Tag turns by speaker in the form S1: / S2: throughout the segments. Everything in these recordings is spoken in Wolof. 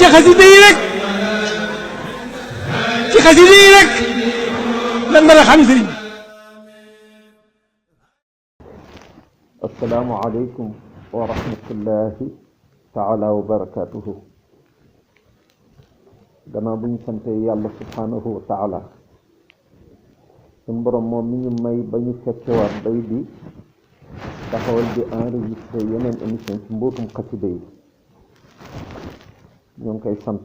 S1: ci xasida yi rek ci xasida yi rek lan mën a xam sëriñ bi.
S2: assalaamu aleykum wa rahmatullahi taala wa barakatuhu. gannaaw bu ñu sante yàlla subhanahu wa taala suñu borom moom mi ñu may ba ñu fekkewaat day di taxawal di enregistré yeneen émission ci mbootum xasida yi ñoo ngi koy sant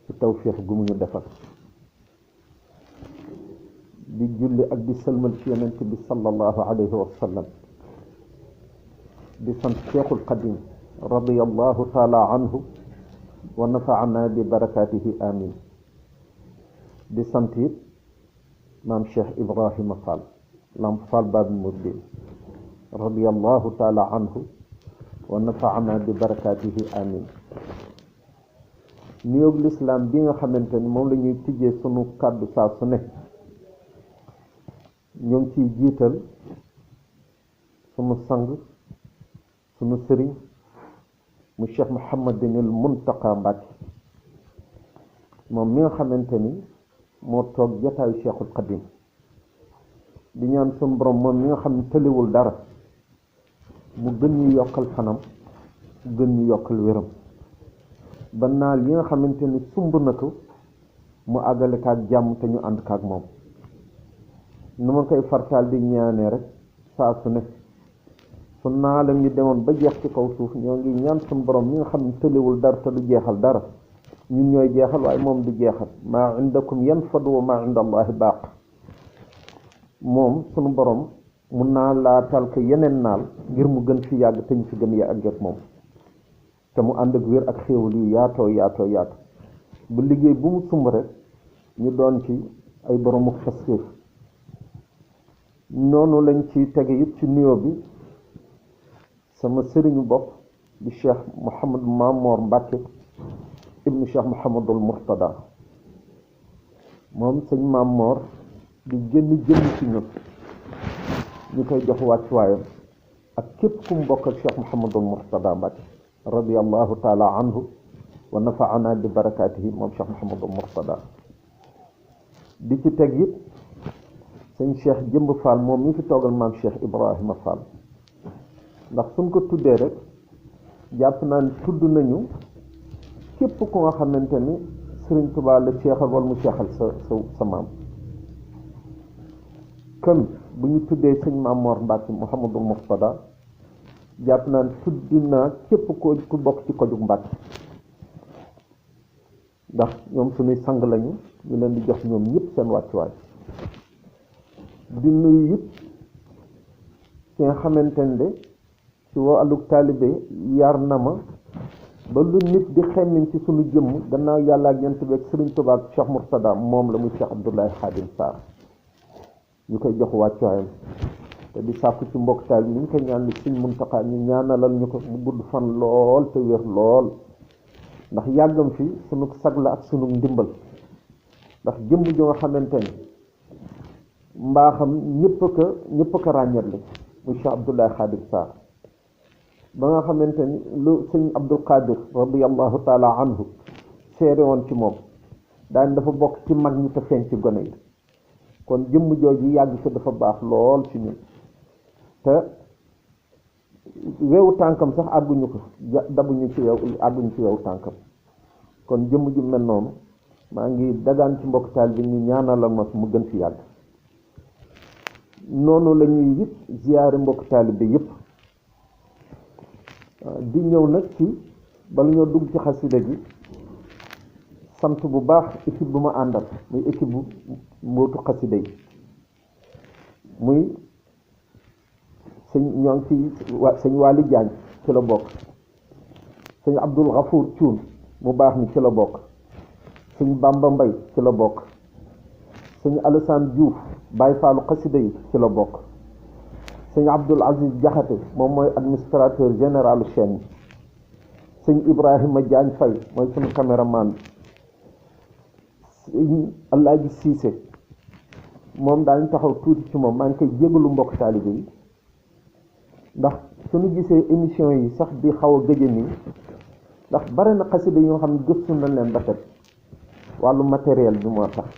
S2: ci tawfiix gu mu ñu defal di julli ak di sëlmal ci yonent bi sallallahu alayhi wa sallam di sant cheikhul qadim radiyallahu taala anhu wa nafaana bi barakatihi amin. di sant it maam cheikh ibrahima fall lamp fall babi muridin radiyallahu taala anhu wa nafaana bi barakatihi amin. nuyoob lislaam bi nga xamante ni moom la ñuy tijjee sunu kàddu saa su ne ñoo ngi ciy jiital sunu sang sunu sëriñ mu cheikh Mouhamadinil Muntaqa Mbàkke moom mi nga xamante ni moo toog jataayu cheikhul qadim di ñaan sunu borom moom mi nga xam ne tëliwul dara mu gën ñu yokkal fanam gën ñu yokkal wéram ba naal yi nga xamante ni sumb na ko mu àggale kaak jàmm te ñu ànd kaak moom. nu ma koy fartaal di ñaanee rek saa su ne su naalam ñu demoon ba jeex ci kaw suuf ñoo ngi ñaan suñu borom mi nga xam ne tëliwul dara te du jeexal dara ñun ñooy jeexal waaye moom du jeexal maa indakum yanfadu wa maa inda allahi baaq. moom suñu borom mu naalaatal ko yeneen naal ngir mu gën fi yàgg te ñu fi gën yàgg ak moom te mu ànd ak wér ak xéewal yu yaatoo bu liggéey bu mu sumb rek ñu doon ci ay boromu xastéef. noonu lañ ci tege it ci nuyoo bi sama sëriñu bopp di cheikh Mouhamad Mamor Mbacke ibnu cheikh Mouhamadul Mourtada moom sëñ Mamor di génn jëmm ci ñun ñu koy jox wàccuwaayam ak képp ku mu bokk ak cheikh Mouhamadul Mourtada Mbacke radiyallahu taala anhu wa nafaana bi barakatihi moom cheikh Mouhamadul Mourtada. di ci teg it sëñ cheikh jëmb Fall moom mi fi toogal maam cheikh Ibrahima Fall ndax suñ ko tuddee rek jàpp naa ne tudd nañu képp ku nga xamante ni Sëriñ Tuubaa la seexal wala mu seexal sa maam. kon bu ñu tuddee sëñ Mamor Mbacke Mouhamadul Mourtada jàpp naa ne tudd naa képp ku bokk ci kojug Mbacke ndax ñoom suñuy sang lañu ñu leen di jox ñoom ñëpp seen wàccuwaay. di nuyu it ki nga xamante ne ci wàllu taalibe yar na ma ba lu nit di xemmim ci sunu jëmm gannaaw yàlla ak yent bi ak Sëriñ Tuubaa ak Cheikh Mourtada moom la muy Cheikh Abdoulaye Khadim Sarr ñu koy jox wàccuwaayam te di sàkku ci mbokk taal bi ñu koy ñaan li Sëriñ Muntaqa ñu ñaanalal ñu ko mu gudd fan lool te wér lool ndax yàggam fi sunu sag la ak sunu ndimbal ndax jëmm ju nga xamante ni mbaaxam ñëpp ko ràññat li muy Cheikh Abdoulaye Khadim Sarr ba nga xamante ni lu sëñ Abdul Qadir radiyallahu taala anhu seere woon ci moom daañ dafa bokk ci mag ñi te feeñ ci gone yi kon jëmm jooju yàgg fi dafa baax lool ci ñun te weewu tànkam sax àgguñu ko dabuñu ci àgguñu ci weewu tànkam kon jëmm ju mel noonu maa ngi dagaan ci mbokk taal bi ñu ñaanalal ma mu gën fi yàgg. noonu la ñuy it ziyaare mbokk taalibe yëpp di ñëw nag ci bala ñoo dugg ci xasida gi sant bu baax équipe bu ma àndal muy équipe bu mbootu xasida yi muy ñoo ngi ci sëñ Waly Diagne ci la bokk sëñ Abdul Ghafour Thioune mu baax mi ci la bokk sëñ Bamba Mbay ci la bokk sëñ Alassane Diouf Baye Fallu xasida yi ci la bokk sëñ Abdul Aziz Jaxate moom mooy administrateur général chaîne bi sëñ Ibrahima Diagne Faye mooy sunu caméraman sëñ Alaaji Siise moom daañu taxaw tuuti ci moom maa ngi koy jégalu mbokk taalibe yi ndax suñu gisee émission yi sax di xaw a gëj nii ndax bari na xasida yoo xam ne gëstu nañ leen ba teg wàllu matériel bi moo tax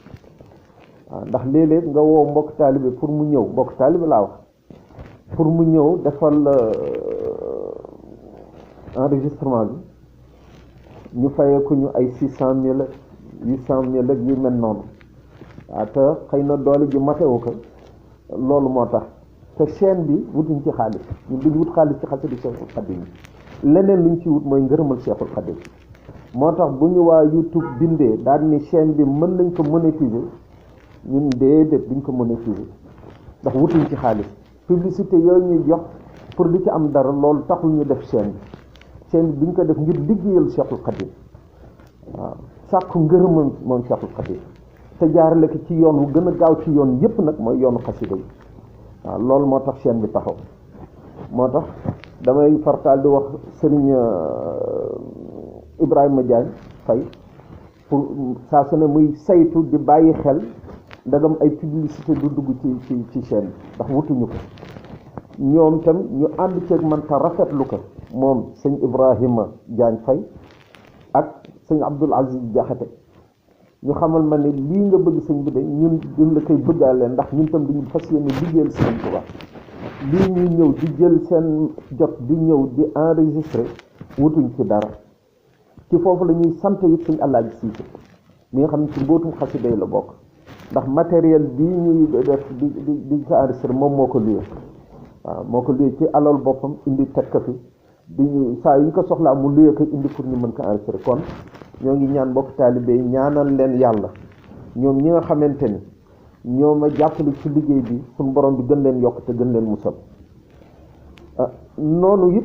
S2: waaw ndax léeg-léeg nga woo mbokk taalibe pour mu ñëw mbokk taalibe laa wax pour mu ñëw defal enregistrement bi ñu fayee ko ñu ay 600,000 800,000 ak yu mel noonu waaw te xëy na doole ji matewu ko loolu moo tax te chaîne bi wutuñ ci xaalis ñu duñ wut xaalis ci xasida Cheikhul Khadim leneen luñ ci wut mooy ngërëmal Cheikhul Khadim moo tax bu ñu waa YouTube bindee daal ni chaîne bi mën nañ ko monétiser ñun déedéet duñ ko monétiser ndax wutuñ ci xaalis publicité yooyu ñuy jox pour di ci am dara loolu taxul ñu def chaîne bi duñ ko def ngir liggéeyal Cheikhul Khadim waaw sàkku ngërëmal moom Cheikhul Khadim te jaarale ko ci yoon wu gën a gaaw ci yoon yépp nag mooy yoonu xasida yi waaw loolu moo tax chaîne bi taxaw moo tax damay fartaal di wax Serigne Ibrahima Diagne Faye pour saa su ne muy saytu di bàyyi xel ndagam ay publicité du dugg ci chaîne bi ndax wutuñu ko ñoom tam ñu ànd ceeg man ta rafetlu ko moom sëñ Ibrahima Diagne Faye ak sëñ Abdoul Aziz Diakhaté ñu xamal ma ne lii nga bëgg sëñ bi de ñun duñ la koy bëggaale ndax ñun tam duñu fas yéene liggéeyal sëñ Tuubaa lii ñuy ñëw di jël seen jot di ñëw di enregistré wutuñ ci dara ci foofu la ñuy sant it sëñ Alaaji Siise mi nga xam ne ci mbootum xasida yi la bokk ndax matériel bii ñuy def di ko enregistré moom moo ko luyee waaw moo ko luyee ci alal boppam indi teg ko fi di saa yu ñu ko soxlaa mu luyee ko indi pour ñu mën ko enregistré kon ñoo ngi ñaan mbokk taalibe yi ñaanal leen yàlla ñoom ñi nga xamante ni ñoo ma jàppale ci liggéey bi suñu borom bi gën leen yokk te gën leen musal noonu it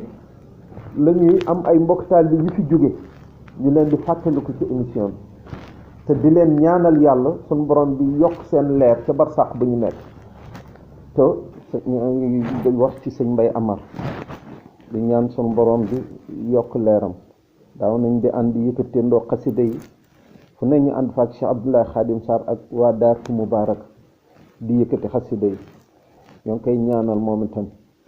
S2: la ñuy am ay mbokk taalibe yu fi jóge ñu leen di fàttaliku ci émission bi te di leen ñaanal yàlla suñu borom bi yokk seen leer ca barsàq ba ñu nekk te ñoo ngi wax ci sëñ Mbay Amar di ñaan suñu borom bi yokk leeram daaw nañ di ànd yëkkateendoo xasida yi fu ne ñu ànd fa ak Cheikh Abdoulaye Khadim Sarr ak waa Daaru Mubarak di yëkkati xasida yi ñoo ngi koy ñaanal moom itam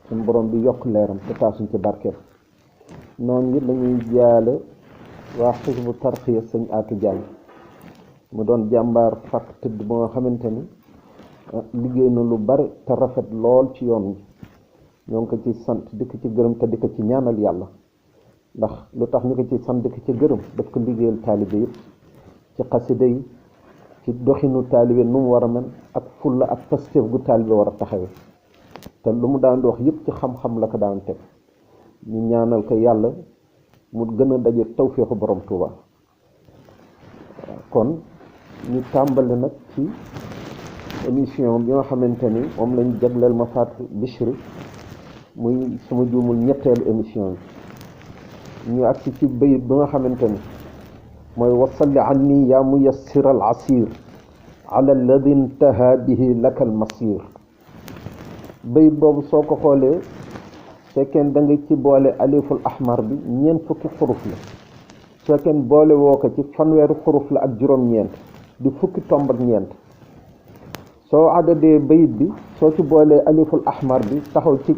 S2: suñu borom bi yokk leeram te taasuñ ci barkeem noonu it lañuy jaale waa Xisbu Tarxiya sëñ Aatu Jàng mu doon jàmbaar fàkk tëdd ba nga xamante ni liggéey na lu bari te rafet lool ci yoon wi ñoo ngi ko ci sant di ko ci gërëm te di ko ci ñaanal yàlla ndax lu tax ñu ko ci sant di ko ci gërëm daf ko liggéeyal taalibe yëpp ci xasida yi ci doxinu taalibe nu mu war a mel ak fulla ak pasteef gu taalibe war a taxawe te lu mu daan di wax yëpp ci xam-xam la ko daan teg ñu ñaanal ko yàlla mu gën a daje tawféexu borom Tuuba kon ñu tàmbali nag ci émission bi nga xamante ni moom lañ jagleel ma faatu Bichri muy suma juumul ñetteelu émission bi ñu agsi ci bayit bi nga xamante ni mooy wasalli anni yaa muyassir al asir ala alladi intaha bihi laka al masir bayit boobu soo ko xoolee fekkeen da nga ci boole aliful ahmar bi ñeent fukki xuruf la fekkeen boole woo ko ci fanweeri xuruf la ak juróom-ñeent di fukki tomb ak ñeent soo adadee bayit bi soo ci boolee aliful ahmar bi taxaw ci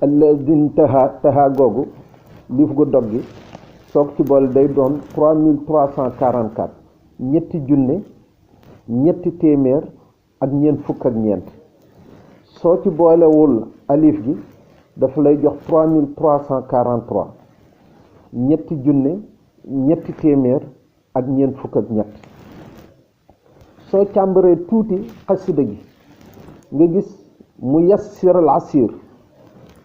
S2: alladi taha googu liif gu dog gi soo ko ci boole day doon 3344 ñetti junne ñetti téeméer ak ñeent fukk ak ñeent soo ci boolewul alif gi dafa lay jox 3343 ñetti junne ñetti téeméer ak ñeent fukk ak ñett soo càmbaree tuuti xasida gi nga gis muyassir al asir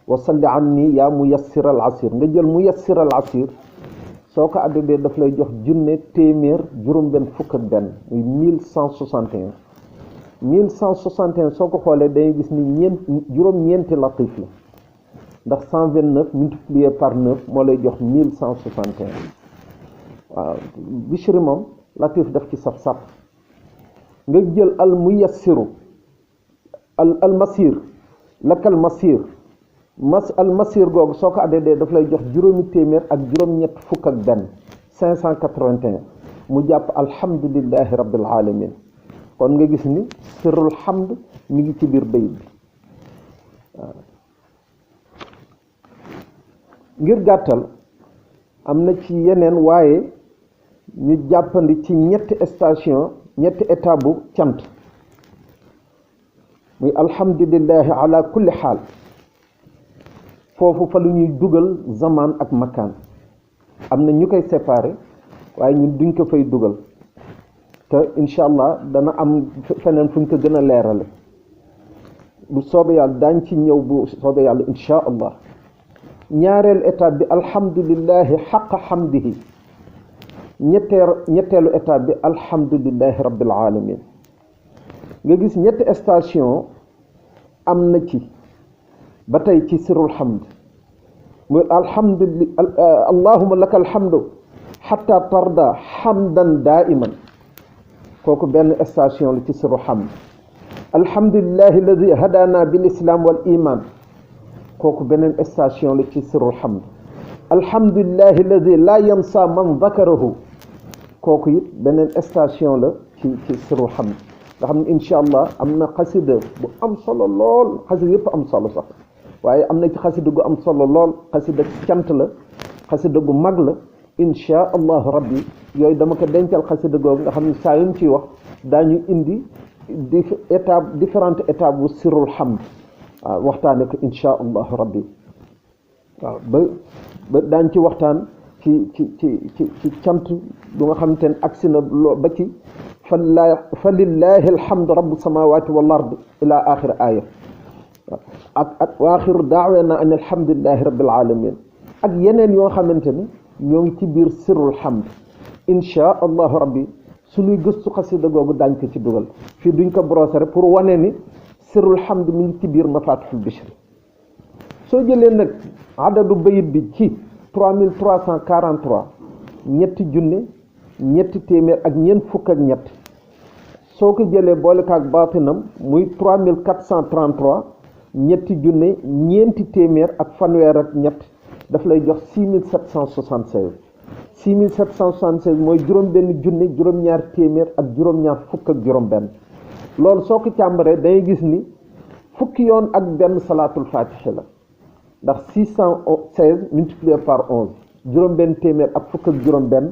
S2: wasalli anni yaa muyassir al asir nga jël muyassir al asir soo ko addadee daf lay jox junne téeméer juróom-benn fukk ak benn muy 1161 1161 soo ko xoolee day gis ni juróom-ñeenti latif la ndax 129 multiplié par 9 moo lay jox 1161 waaw Bichri moom latif daf ci saf-saf nga jël al muyassiru al masir lakal masir al masir googu soo ko addadee daf lay jox juróomi téeméer ak juróom-ñett fukk ak benn 581 mu jàpp alhamdulillahi rabbil alamin kon nga gis ni sirrul hamd mi ngi ci biir bayit bi waaw ngir gàttal am na ci yeneen waaye ñu jàppandi ci ñetti station ñetti étape bu cant muy alhamdulillahi ala kulli xaal foofu fa lu ñuy dugal zaman ak makaan am na ñu koy séparé waaye ñun duñ ko fay dugal te incha allah dana am feneen fu ñu ko gën a leerale bu soobee yàlla daañ ci ñëw bu soobee yàlla incha allah ñaareel étape bi alhamdulillahi xaqa xamdihi ñetteelu étape bi alhamdulillahi rabbil alamin nga gis ñetti station am na ci ba tey ci sirul hamd muy alhamdulillah allahumma laka alhamdu xatta tarda hamdan daiman kooku benn station la ci sirul hamd alhamdulillahi alladi hadana bil islam wal iman kooku beneen station la ci sirul hamd alhamdulillahi alladi la yansa man dakarahu kooku it beneen station la ci sirul hamd nga xam ne incha allah am na xasida bu am solo lool xasida yëpp am solo sax waaye am na ci xasida gu am solo lool xasida cant la xasida gu mag la incha allahu rabbi yooyu dama ko dencal xasida googu nga xam ne saa yuñ ciy wax daañu indi différentes étapes bu sirul hamd waaw waxtaane ko incha allahu rabbi waaw ba daañ ci waxtaan ci cant bu nga xamante ne agsi na loo ba ci fa lillahi alhamdu rabbu samawati wal ard ila axir aya ak wa axiru daawana an alhamdulillahi rabbil alamin ak yeneen yoo xamante ni ñoo ngi ci biir sirrul hamd insha allahu rabbi suñuy gëstu xasida googu daañ ko ci dugal fii duñ ko brosser rek pour wane ni sirrul hamd mi ngi ci biir mafatihul bichri soo jëlee nag adadu bayit bi ci 3343 ñetti junne ñetti téeméer ak ñeent fukk ak ñett soo ko jëlee boole kaak baatinam muy 3433 ñetti junne ñeenti téeméer ak fanweer ak ñett daf lay jox 6776 6776 mooy juróom benn junne juróom-ñaar téeméer ak juróom-ñaar fukk ak juróom benn loolu soo ko càmbaree dangay gis ni fukki yoon ak benn salaatul fatiha la ndax 616 multiplié par 11 juróom benn téeméer ak fukk ak juróom benn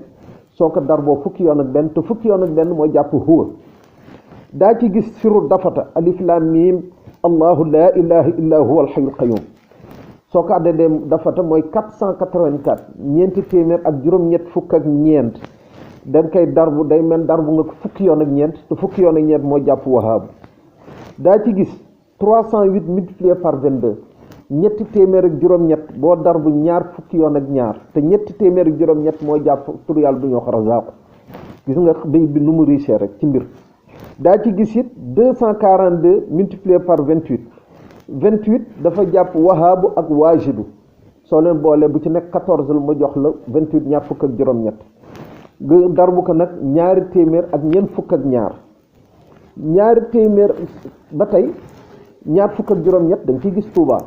S2: soo ko darboo fukki yoon ak benn te fukki yoon ak benn mooy jàpp huwa daa ci gis siru dafata alif lam mim allahu la ilaha illa huwa alhayyul qayyum soo ko addee dafata mooy 484 ñeenti téeméer ak juróom-ñett fukk ak ñeent dañ koy darbu day mel darbu nga ko fukki yoon ak ñeent te fukki yoon ak ñeent mooy jàpp wahaabu daa ci gis 308 multiplié par 22 ñetti téeméer ak juróom-ñett boo darbu ñaar fukki yoon ak ñaar te ñetti téeméer ak juróom-ñett mooy jàpp tur yàlla bu ñoo ko razaaku gis nga bay bi nu mu riche rek ci mbir daa ci gis it 242 multiplié par 28 28 dafa jàpp wahaabu ak waajidu soo leen boole bu ci nekk 14 la ma jox la 28 ñaar fukk ak juróom-ñett nga darbu ko nag ñaari téeméer ak ñeent fukk ak ñaar ñaari téeméer ba tey ñaar fukk ak juróom-ñett dañ ciy gis Tuuba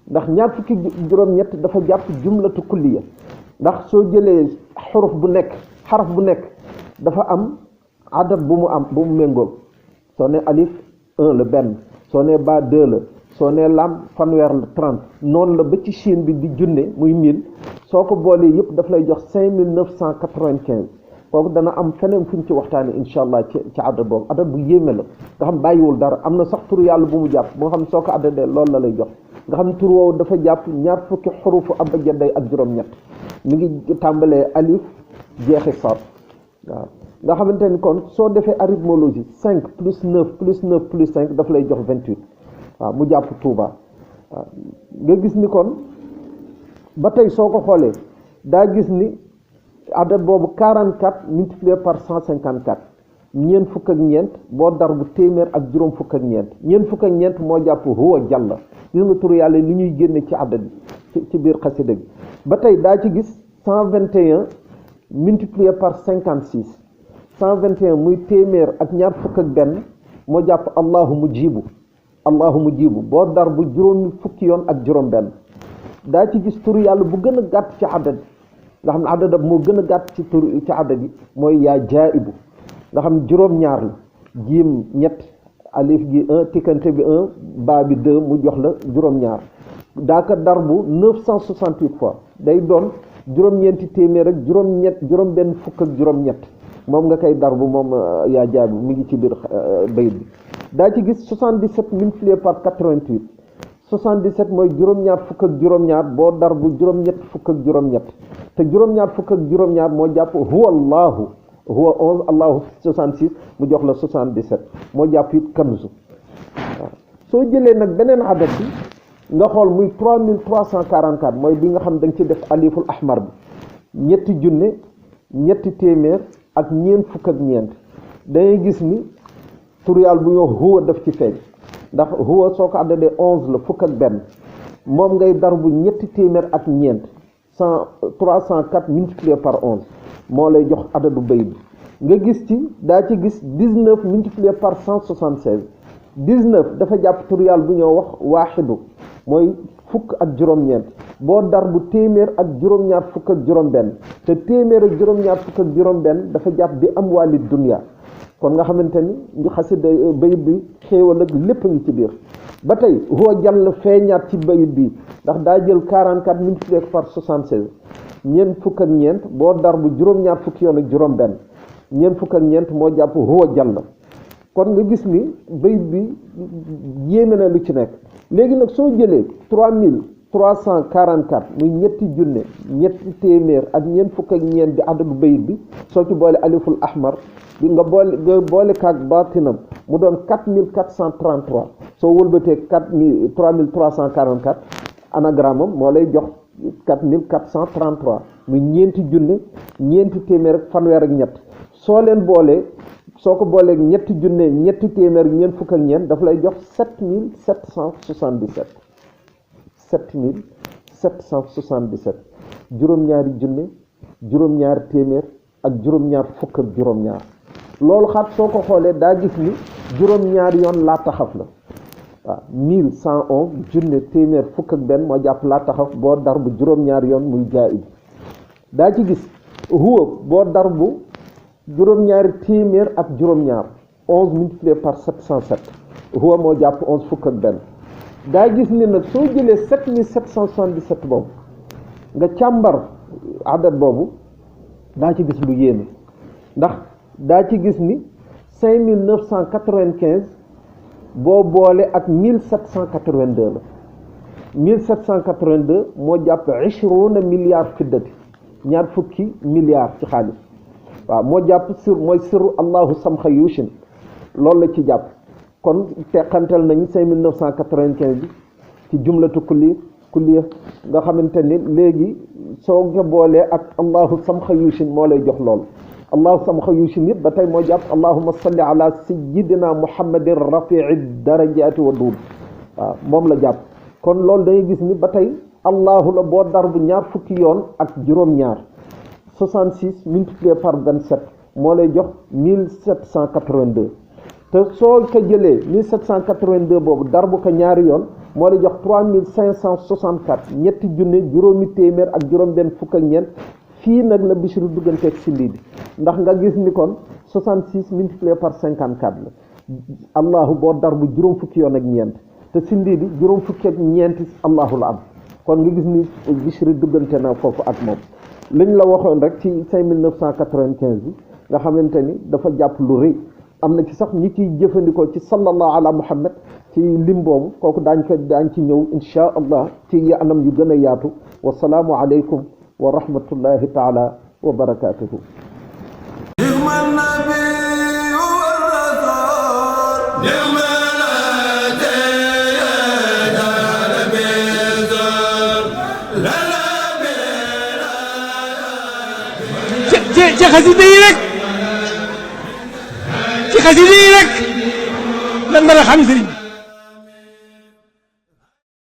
S2: ndax ñaar fukki juróom-ñett dafa jàpp jumlatu kulliya ndax soo jëlee xuruf bu nekk xaraf bu nekk dafa am adat bu mu am bu mu méngool soo ne alif 1 la benn soo ne ba 2 la soo ne lam fanweer la 30 noonu la ba ci Chine bi di junne muy 1000 soo ko boolee yëpp daf lay jox 5995 kooku dana am feneen fu ñu ci waxtaane incha allah ci adat boobu adat bu yéeme la nga xam bàyyiwul dara am na sax turu yàlla bu mu jàpp moo xam soo ko addadee loolu la lay jox nga xam tur woowu dafa jàpp ñaar fukki xurufu abajadday ak juróom-ñett mi ngi tàmbalee alif jeexi saat waaw nga xamante ni kon soo defee arithmologie 5 plus 9 plus 9 plus 5 daf lay jox 28 waaw mu jàpp Tuuba waaw nga gis ni kon ba tey soo ko xoolee daa gis ni adat boobu 44 multiplié par 154 ñeent fukk ak ñeent boo dar bu téeméer ak juróom fukk ak ñeent fukk ak ñeent moo jàpp huwa jàlla gis nga tur yàlla li ñuy génne ci adat bi ci biir xasida gi ba tey daa ci gis 121 multiplié par 56 121 muy téeméer ak ñaar fukk ak benn moo jàpp allahu mujibu boo dar bu juróomi fukki yoon ak juróom benn daa ci gis tur yàlla bu gën a gàtt ci adat nga xam ne adat moo gën a gàtt ci tur ci adat yi mooy yaa jaibu nga xam ne juróom-ñaar la jiim ñett alif gi 1 tikkante bi 1 baa bi 2 mu jox la juróom-ñaar daa ko darbu 968 fois day doon juróom-ñeenti téeméer ak juróom-benn fukk ak juróom-ñett moom nga koy darbu moom yaa jaabi mi ngi ci biir bayit bi daa ci gis 77 multiplié par 88 77 mooy juróom-ñaar fukk ak juróom-ñaar boo darbu juróom-ñett fukk ak juróom-ñett te juróom-ñaar fukk ak juróom-ñaar moo jàpp huwa allahu huwa 11 allahu 66 mu jox la 77 moo jàpp it kanzu waaw soo jëlee nag beneen adat bi nga xool muy 3344 mooy bi nga xam da nga ci def aliful ahmar bi ñetti junne ñetti téeméer ak ñeent fukk ak ñeent dangay gis ni tur yàlla bu ñuy wax huwa daf ci feeñ ndax huwa soo ko àddadee 11 la fukk ak benn moom ngay dar bu ñetti téeméer ak ñeent 304 multiplié par 11 moo lay jox adadu bay bi nga gis ci daa ci gis 19 multiplié par 176 19 dafa jàpp tur yàlla bu ñoo wax waaxidu mooy fukk ak juróom-ñeent boo dar bu téeméer ak juróom-ñaar fukk ak juróom-benn te téeméer ak juróom-ñaar fukk ak juróom-benn dafa jàpp bi am wàlli dunya kon nga xamante ni ñu xasida bayit bi xéewal ak lépp ngi ci biir ba tey huwa jàll feeñaat ci bayit bi ndax daa jël 44 multiplié par 76 ñeent fukk ak ñeent boo dar bu juróom-ñaar fukki yoon ak juróom-benn ñeent fukk ak ñeent moo jàpp huwa jàll kon nga gis ni bayit bi yéeme na lu ci nekk léegi nag soo jëlee 3344 muy ñetti junne ñetti téeméer ak ñeent fukk ak ñeent di adadu bayit bi soo ci boole aliful ahmar bi nga boole kaak baatinam mu doon 4433 soo wëlbatee 3344 anagramme moo lay jox 4433 muy ñeenti junne ñeenti téeméer ak fanweer ak ñett soo leen boolee soo ko booleeg ñetti junne ñetti téeméer ñeent fukk ak ñeent dafa lay jox 7777 7777 juróom-ñaari junne juróom-ñaari téeméer ak juróom-ñaar fukk ak juróom-ñaar loolu xaat soo ko xoolee daa gis ni juróom-ñaari yoon laa taxaf la waaw 1111 junne téeméer fukk ak benn moo jàpp laa taxaf boo dar bu juróom-ñaari yoon muy jaayib daa ci gis huwa boo dar bu juróom-ñaari téeméer ak juróom-ñaar 11 multiplié par 707 huwa moo jàpp 11 fukk ak benn daa gis ni nag soo jëlee 7777 boobu nga càmbar adat boobu daa ci gis lu yéeme ndax daa ci gis ni 5995 boo boole ak 1782 la 1782 moo jàpp 20 milliards fiddati ñaar fukki milliards ci xaalis waaw moo jàpp mooy sirru allahu samxa yushin loolu la ci jàpp kon teqantal nañu 5995 bi ci jumlatu kulliya nga xamante ni léegi soo ko boolee ak allahu samxa yushin moo lay jox loolu allahu samxa yushin it ba tey moo jàpp allahumma salli ala sayyidina muhammadin rafi'i darajati wa duud waaw moom la jàpp kon loolu dangay gis ni ba tey allahu la boo dar bu ñaar fukki yoon ak juróom-ñaar 66 multiplié par 27 moo lay jox 1782 te soo ko jëlee 1782 boobu dar bu ko ñaari yoon moo lay jox 3564 ñetti junne juróomi téeméer ak juróom-benn fukk ak ñeent fii nag la Bichri dugganteeg sindi bi ndax nga gis ni kon 66 multiplié par 54 la allahu boo dar bu juróom fukki yoon ak ñeent te sindi bi juróom fukki ak ñeenti allahu la am kon nga gis ni Bichri duggante na foofu ak moom liñ la waxoon rek ci 5995 bi nga xamante ni dafa jàpp lu rëy am na ci sax ñi ciy jëfandikoo ci sallallahu ala muhammad ci lim boobu kooku daañ ci ñëw insha allah ci anam yu gën a yaatu wasalaamu aleykum wa rahmatullahi taala wa barakatuhu
S1: ci xasida yi rek ci xasida yi rek lan mën a xam sëriñ